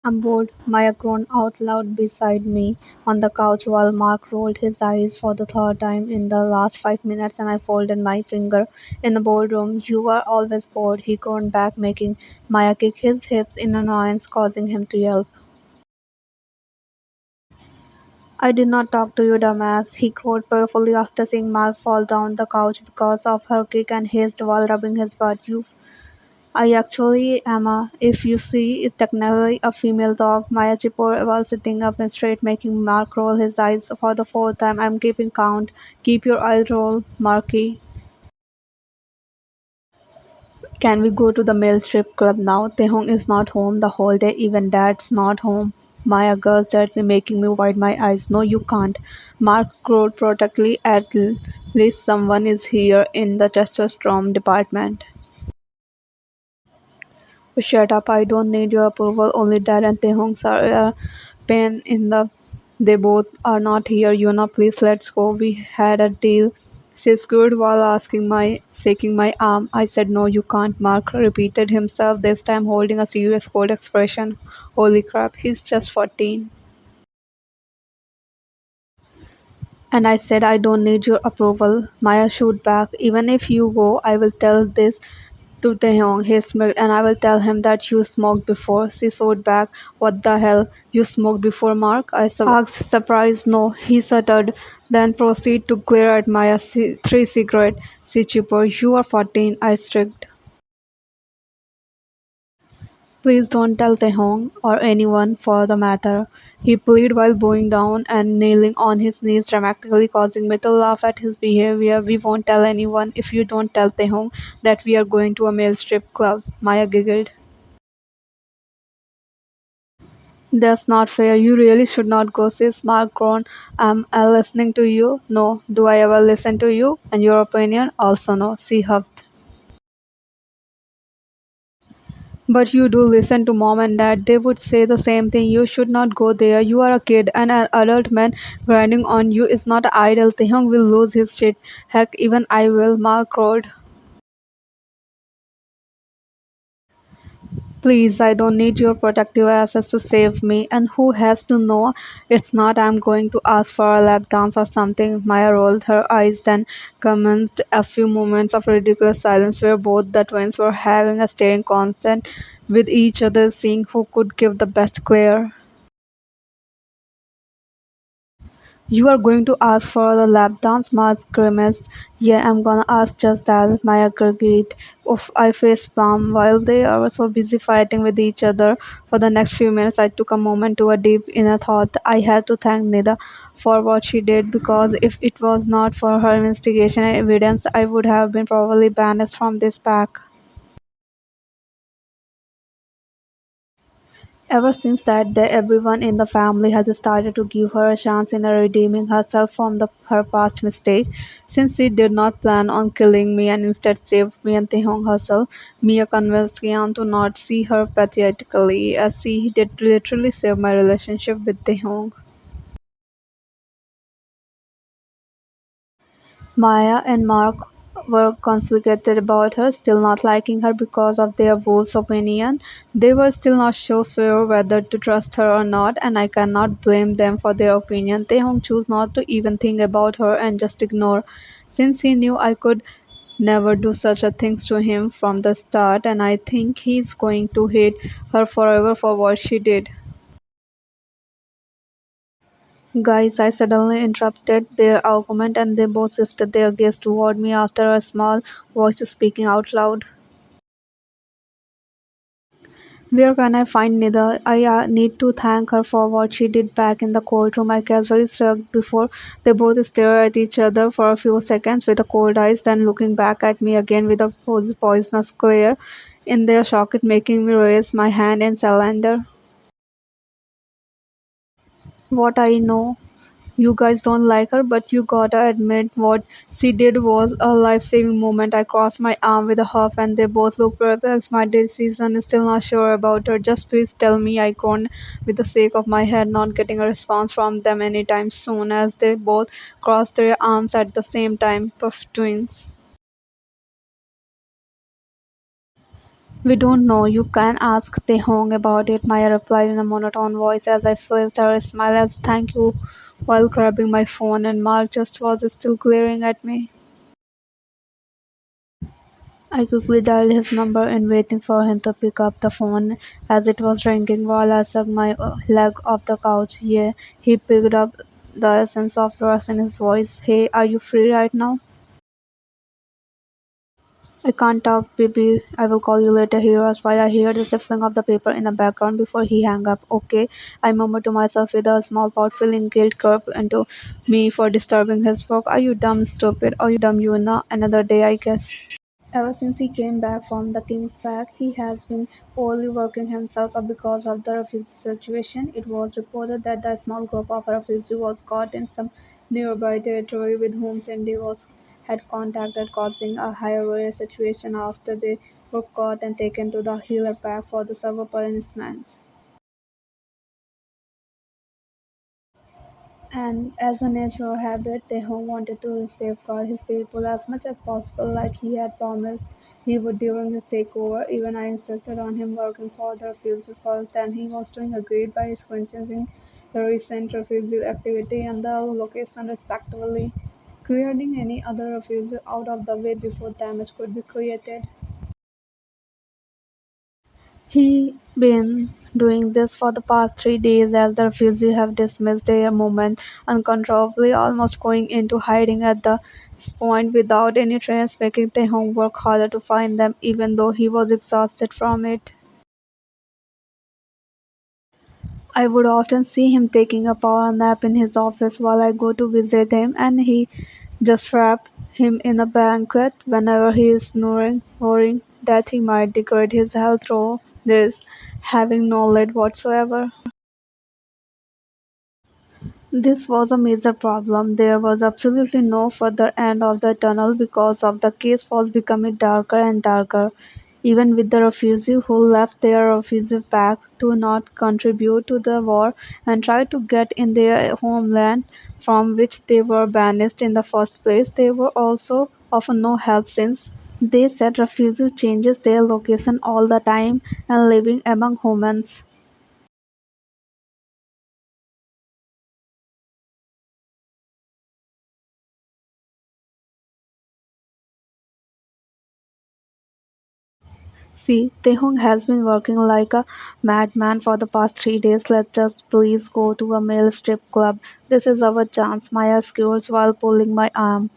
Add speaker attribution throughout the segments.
Speaker 1: I'm bored, Maya groaned out loud beside me on the couch while Mark rolled his eyes for the third time in the last 5 minutes and I folded my finger in the boardroom. You are always bored, he groaned back, making Maya kick his hips in annoyance, causing him to yelp. I did not talk to you, dumbass, he crowed prayerfully after seeing Mark fall down the couch because of her kick and hissed while rubbing his butt. I actually am if you see, is technically a female dog. Maya Chipor was sitting up and straight, making Mark roll his eyes for the fourth time. I'm keeping count. Keep your eyes roll, Marky. Can we go to the male strip club now? Taehung is not home the whole day. Even Dad's not home. Maya gurged at me, making me wide my eyes. No, you can't. Mark crowed protectively. At least someone is here in the testosterone department. Shut up, I don't need your approval. Only Dad and Taehung are a pain in the. They both are not here, Please let's go. We had a deal. She squealed while shaking my arm. I said, no, you can't. Mark repeated himself, this time holding a serious cold expression. Holy crap, he's just 14. And I said, I don't need your approval. Maya shoot back. Even if you go, I will tell this to Taehyung. He smiled, and I will tell him that you smoked before. She shot back. What the hell? You smoked before, Mark? Asked, surprised. No, he stuttered, then proceeded to glare at Maya. Three cigarette. She chipper. You are 14, I strict. Please don't tell Taehong, or anyone for the matter, he pleaded while bowing down and kneeling on his knees dramatically, causing me to laugh at his behavior. We won't tell anyone if you don't tell Taehong that we are going to a male strip club, Maya giggled. That's not fair. You really should not go, sis. Mark groaned. Am I listening to you? No. Do I ever listen to you? And your opinion? Also no. She huffed. But you do listen to mom and dad. They would say the same thing. You should not go there. You are a kid, and an adult man grinding on you is not idle. Taehyung will lose his shit. Heck, even I will. Mark roared. Please, I don't need your protective asses to save me. And who has to know? It's not I'm going to ask for a lap dance or something. Maya rolled her eyes, then commenced a few moments of ridiculous silence where both the twins were having a staring contest with each other, seeing who could give the best glare. You are going to ask for the lap dance, Mark grimaced. Yeah, I'm gonna ask just that, Maya gurgled. Oof, I face palm. While they were so busy fighting with each other for the next few minutes, I took a moment to a deep inner thought. I had to thank Nida for what she did because if it was not for her investigation and evidence, I would have been probably banished from this pack. Ever since that day, everyone in the family has started to give her a chance in redeeming herself from her past mistake. Since she did not plan on killing me and instead saved me and Taehong herself, Mia convinced Kian to not see her pathetically, as she did literally save my relationship with Taehong. Maya and Mark were conflicted about her, still not liking her because of their wolf's opinion. They were still not so sure whether to trust her or not, and I cannot blame them for their opinion. Taehong chose not to even think about her and just ignore, since he knew I could never do such a thing to him from the start, and I think he's going to hate her forever for what she did. Guys, I suddenly interrupted their argument and they both shifted their gaze toward me after a small voice speaking out loud. Where can I find Nida? I need to thank her for what she did back in the courtroom. I casually shrugged before they both stared at each other for a few seconds with cold eyes, then looking back at me again with a poisonous glare in their socket, making me raise my hand in surrender. What I know. You guys don't like her, but you gotta admit what she did was a life-saving moment. I crossed my arm with a huff and they both looked perplexed. My decision is still not sure about her. Just please tell me, I groaned with the sake of my head not getting a response from them anytime soon as they both crossed their arms at the same time. Puff twins. We don't know. You can ask Taehung about it, Maya replied in a monotone voice as I flashed her a smile as thank you while grabbing my phone and Mark just was still glaring at me. I quickly dialed his number and waiting for him to pick up the phone as it was ringing while I sucked my leg off the couch. Yeah, he picked up the essence of rush in his voice. Hey, are you free right now? I can't talk, baby. I will call you later, he asked while I heard the shuffling of the paper in the background before he hung up. Okay, I murmured to myself with a small pout feeling guilt crept into me for disturbing his work. Are you dumb, stupid? Are you dumb, you know? Another day, I guess. Ever since he came back from the King's Pack, he has been poorly working himself up because of the refugee situation. It was reported that the small group of refugees was caught in some nearby territory with whom Cindy was had contacted, causing a higher situation after they were caught and taken to the healer pack for the severe punishments. And as a natural habit, Taehong wanted to safeguard his people as much as possible, like he had promised he would during his takeover. Even I insisted on him working for the refugee first, and he was doing a great by sequencing the recent refugee activity and the location respectively, clearing any other refugee out of the way before damage could be created. He been doing this for the past 3 days as the refugees have dismissed their movement uncontrollably, almost going into hiding at this point without any trace, making the homework harder to find them even though he was exhausted from it. I would often see him taking a power nap in his office while I go to visit him, and he just wrap him in a blanket whenever he is snoring, worrying that he might degrade his health through this, having no lead whatsoever. This was a major problem. There was absolutely no further end of the tunnel because of the case was becoming darker and darker. Even with the refugees who left their refugee pack to not contribute to the war and tried to get in their homeland from which they were banished in the first place, they were also of no help since they said refugees changes their location all the time and living among humans. See, Taehung has been working like a madman for the past 3 days. Let's just please go to a male strip club. This is our chance, Maya squeals while pulling my arm.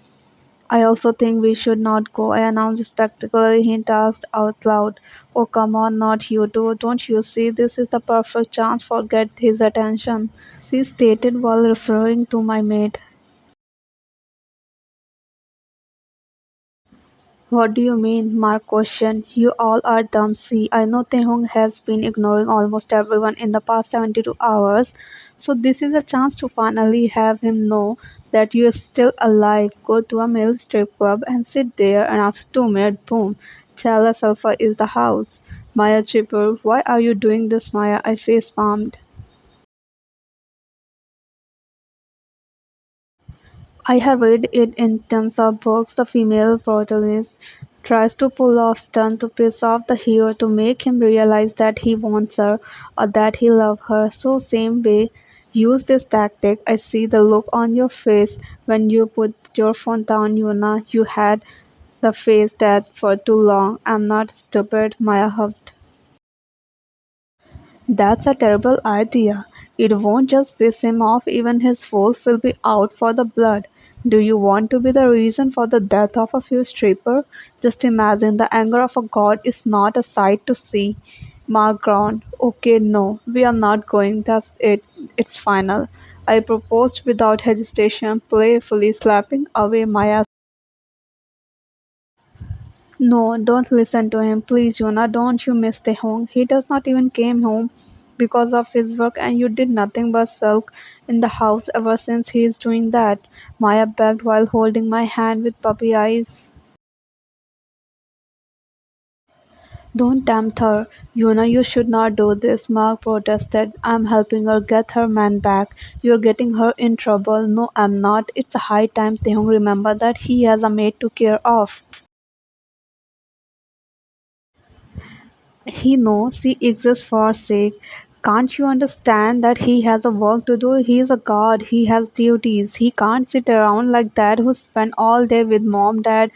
Speaker 1: I also think we should not go, I announced spectacles. He asked out loud. Oh, come on, not you too. Don't you see this is the perfect chance for get his attention? She stated while referring to my mate. What do you mean? Mark questioned. You all are dumb. See, I know Taehong has been ignoring almost everyone in the past 72 hours, so this is a chance to finally have him know that you are still alive. Go to a male strip club and sit there, and after 2 minutes, boom, Chala Sulfur is the house. Maya chipper, why are you doing this, Maya? I face palmed. I have read it in tons of books. The female protagonist tries to pull off stunt to piss off the hero to make him realize that he wants her or that he loves her. So same way, use this tactic. I see the look on your face when you put your phone down, Yuna. You had the face that for too long. I'm not stupid, Maya huffed. That's a terrible idea. It won't just piss him off, even his wolf will be out for the blood. Do you want to be the reason for the death of a few strippers? Just imagine the anger of a god is not a sight to see. Mark groaned. Okay, no, we are not going. That's it. It's final. I proposed without hesitation, playfully slapping away Maya's. No, don't listen to him. Please, Yuna, don't you miss the home. He does not even came home because of his work and you did nothing but sulk in the house ever since he is doing that. Maya begged while holding my hand with puppy eyes. Don't tempt her. Yuna, you should not do this, Mark protested. I'm helping her get her man back. You're getting her in trouble. No, I'm not. It's a high time Taehung remember that he has a maid to care of. He knows she exists for our sake. Can't you understand that he has a work to do? He is a god. He has duties. He can't sit around like that who spent all day with mom. Dad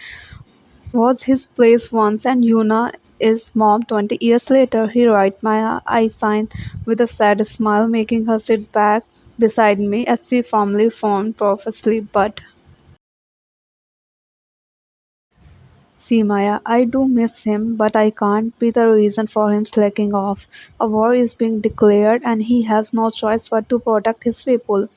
Speaker 1: was his place once, and Yuna is mom 20 years later. He write my I sign with a sad smile, making her sit back beside me as she firmly formed profusely. But see, Maya, I do miss him, but I can't be the reason for him slacking off. A war is being declared, and he has no choice but to protect his people.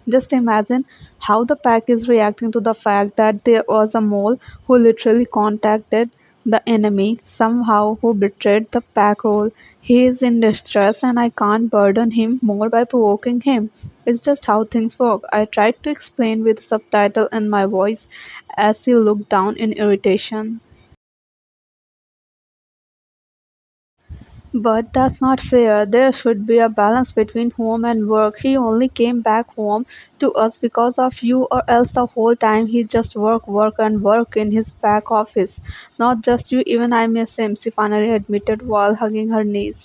Speaker 1: Just imagine how the pack is reacting to the fact that there was a mole who literally contacted the enemy, somehow who betrayed the pack role. He is in distress, and I can't burden him more by provoking him. It's just how things work. I tried to explain with subtitle in my voice as he looked down in irritation. But that's not fair. There should be a balance between home and work. He only came back home to us because of you, or else the whole time he just work, work, and work in his back office. Not just you, even I miss him, she finally admitted while hugging her knees.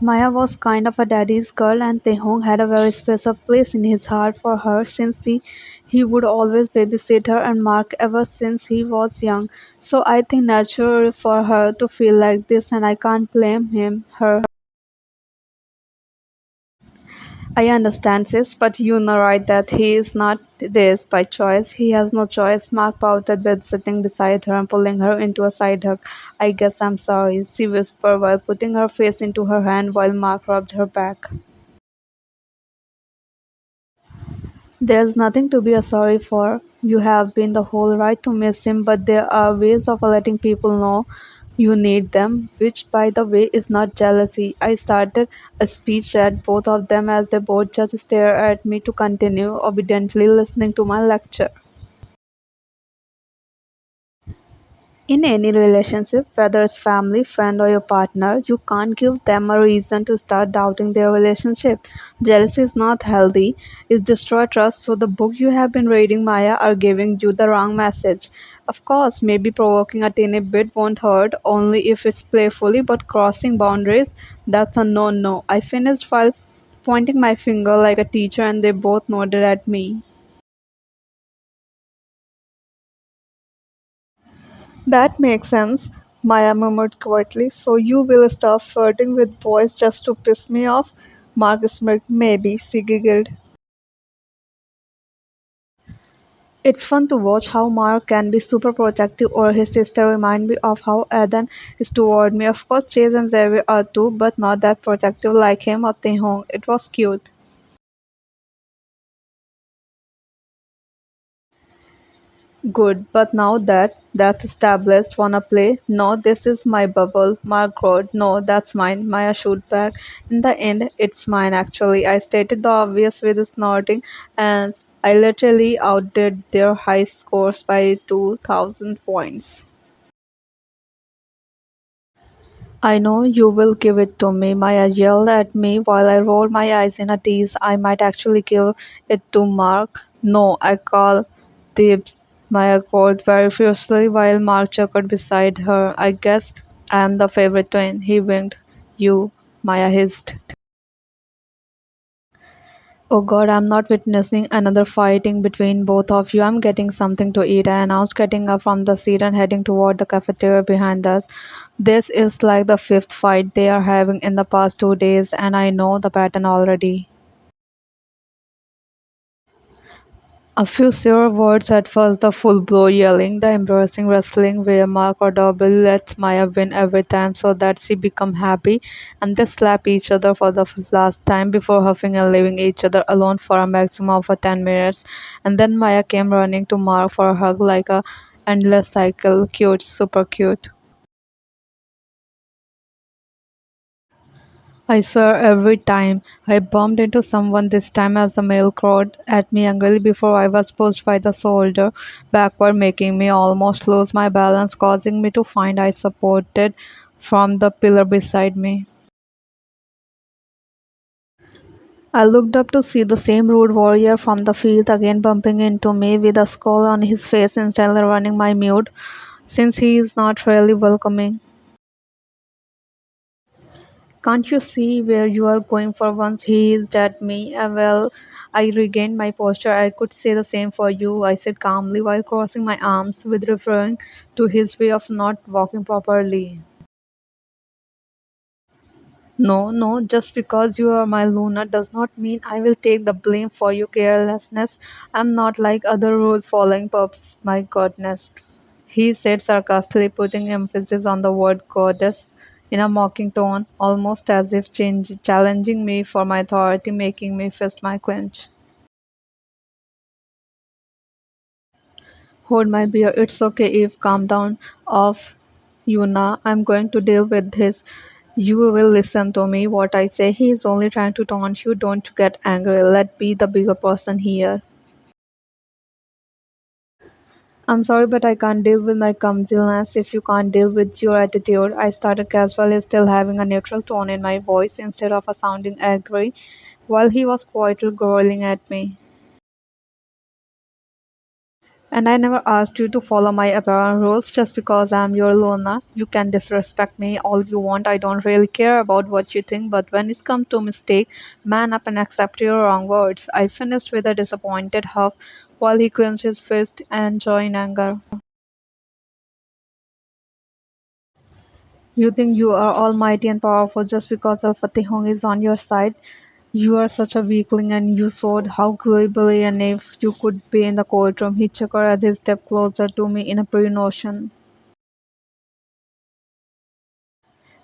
Speaker 1: Maya was kind of a daddy's girl, and Taehung had a very special place in his heart for her since he would always babysit her and Mark ever since he was young. So I think natural for her to feel like this, and I can't blame her. I understand this, but you know right that he is not this by choice. He has no choice. Mark pouted bed sitting beside her and pulling her into a side hug. I guess I'm sorry, she whispered while putting her face into her hand while Mark rubbed her back. There's nothing to be sorry for. You have been the whole right to miss him, but there are ways of letting people know you need them, which, by the way, is not jealousy. I started a speech at both of them as they both just stared at me to continue obediently listening to my lecture. In any relationship, whether it's family, friend, or your partner, you can't give them a reason to start doubting their relationship. Jealousy is not healthy, it destroys trust. So, the book you have been reading, Maya, are giving you the wrong message. Of course, maybe provoking a teeny bit won't hurt, only if it's playfully, but crossing boundaries, that's a no no. I finished while pointing my finger like a teacher, and they both nodded at me. That makes sense, Maya murmured quietly. So you will stop flirting with boys just to piss me off? Mark smirked. Maybe, she giggled. It's fun to watch how Mark can be super protective, or his sister remind me of how Eden is toward me. Of course, Chase and Xavier are too, but not that protective like him or Taehong. It was cute. Good, but now that that's established, wanna play? No, this is my bubble. Mark wrote, no, that's mine. Maya shoot back. In the end, it's mine actually. I stated the obvious with a snorting, and I literally outdid their high scores by 2,000 points. I know you will give it to me. Maya yelled at me while I rolled my eyes in a tease. I might actually give it to Mark. No, I call dibs. Maya called very fiercely while Mark chuckled beside her. I guess I am the favorite twin. He winked. You, Maya hissed. Oh God, I'm not witnessing another fighting between both of you. I'm getting something to eat, I announced, getting up from the seat and heading toward the cafeteria behind us. This is like the fifth fight they are having in the past 2 days, and I know the pattern already. A few sure words at first, the full blow yelling, the embarrassing wrestling where Mark or Dobby lets Maya win every time so that she become happy, and they slap each other for the last time before huffing and leaving each other alone for a maximum of 10 minutes. And then Maya came running to Mark for a hug like a endless cycle. Cute, super cute. I swear every time I bumped into someone, this time as the male crowed at me angrily before I was pushed by the shoulder backward, making me almost lose my balance, causing me to find I supported from the pillar beside me. I looked up to see the same rude warrior from the field again bumping into me with a scowl on his face, instantly running my mute. since he is not really welcoming. Can't you see where you are going for once he is at me? Well, I regained my posture. I could say the same for you, I said calmly while crossing my arms, with referring to his way of not walking properly. No, no, just because you are my Luna does not mean I will take the blame for your carelessness. I'm not like other rule following pups, my goodness. He said sarcastically, putting emphasis on the word goddess in a mocking tone, almost as if challenging me for my authority, making me fist my clench. Hold my beer, it's okay if calm down off Yuna. I'm going to deal with this. You will listen to me what I say. He is only trying to taunt you. Don't get angry. Let be the bigger person here. I'm sorry, but I can't deal with my clumsiness if you can't deal with your attitude. I started casually, still having a neutral tone in my voice instead of a sounding angry, while he was quietly growling at me. And I never asked you to follow my apparent rules just because I'm your Luna. You can disrespect me all you want. I don't really care about what you think, but when it comes to mistake, man up and accept your wrong words. I finished with a disappointed huff while he clenched his fist and joined anger. You think you are almighty and powerful just because Alpha Taehung is on your side? You are such a weakling and you showed how glibly and if you could be in the courtroom. He chuckled as he stepped closer to me in a pre-notion.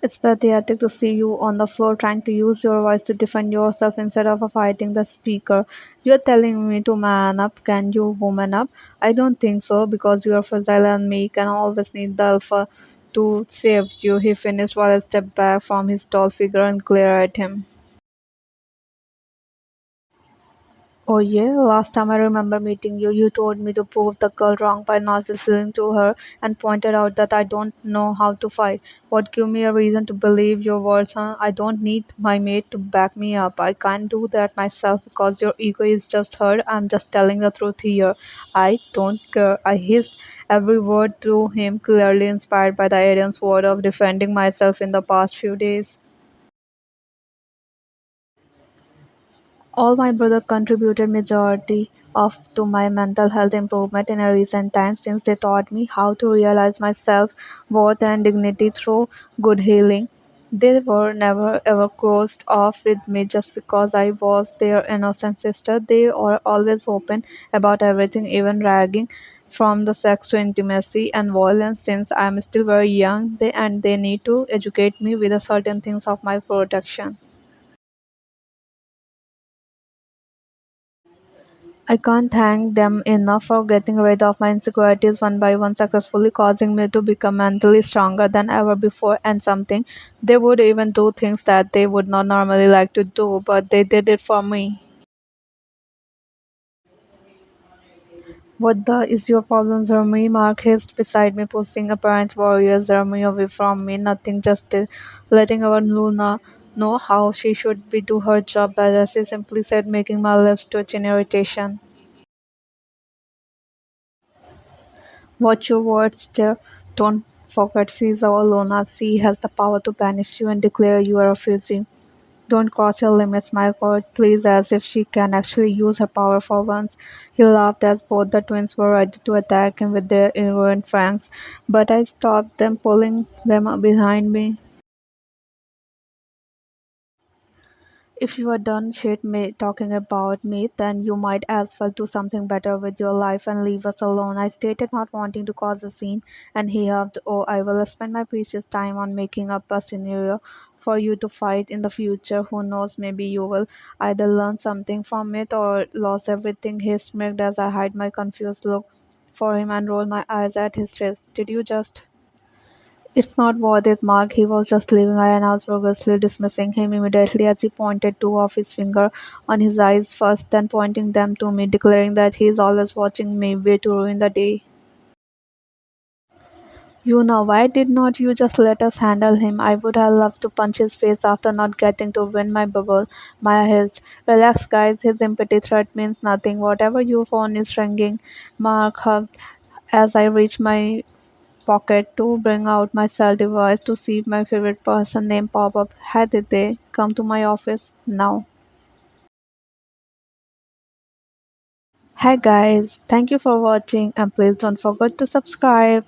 Speaker 1: It's pathetic to see you on the floor trying to use your voice to defend yourself instead of fighting the speaker. You're telling me to man up. Can you woman up? I don't think so because you are fragile and meek and always need the alpha to save you. He finished while I stepped back from his tall figure and glared at him. Oh yeah, last time I remember meeting you, you told me to prove the girl wrong by not listening to her and pointed out that I don't know how to fight. What give me a reason to believe your words, huh? I don't need my mate to back me up. I can't do that myself because your ego is just hurt. I'm just telling the truth here. I don't care. I hissed every word to him, clearly inspired by the Arian's word of defending myself in the past few days. All my brother contributed majority of to my mental health improvement in a recent times since they taught me how to realize my self worth and dignity through good healing. They were never ever closed off with me just because I was their innocent sister. They are always open about everything, even ragging from the sex to intimacy and violence since I'm still very young. They need to educate me with the certain things of my protection. I can't thank them enough for getting rid of my insecurities one by one, successfully causing me to become mentally stronger than ever before. And something they would even do things that they would not normally like to do, but they did it for me. What the is your problem, Zermi? Mark hissed beside me, pushing apparent warrior Zermi away from me. Nothing, just letting our Luna know how she should be do her job better, she simply said, making my lips twitch in irritation. Watch your words, dear. Don't forget she is our Luna. She has the power to banish you and declare you a refugee. Don't cross your limits, my God, please, as if she can actually use her power for once. He laughed as both the twins were ready to attack him with their irreverent pranks, but I stopped them, pulling them up behind me. If you are done shit talking about me, then you might as well do something better with your life and leave us alone. I stated, not wanting to cause a scene, and he huffed, oh, I will spend my precious time on making up a scenario for you to fight in the future. Who knows, maybe you will either learn something from it or lose everything. He smirked as I hid my confused look for him and rolled my eyes at his chest. Did you just? It's not worth it, Mark. He was just leaving. I announced, vigorously dismissing him immediately as he pointed two of his fingers on his eyes first, then pointing them to me, declaring that he is always watching me, way to ruin the day. You know, why did not you just let us handle him? I would have loved to punch his face after not getting to win my bubble. Maya hissed. Relax, guys. His empty threat means nothing. Whatever your phone is ringing. Mark hugged as I reached my pocket to bring out my cell device to see if my favorite person name pop up. Hi did they come to my office now? Hi guys, thank you for watching and please don't forget to subscribe.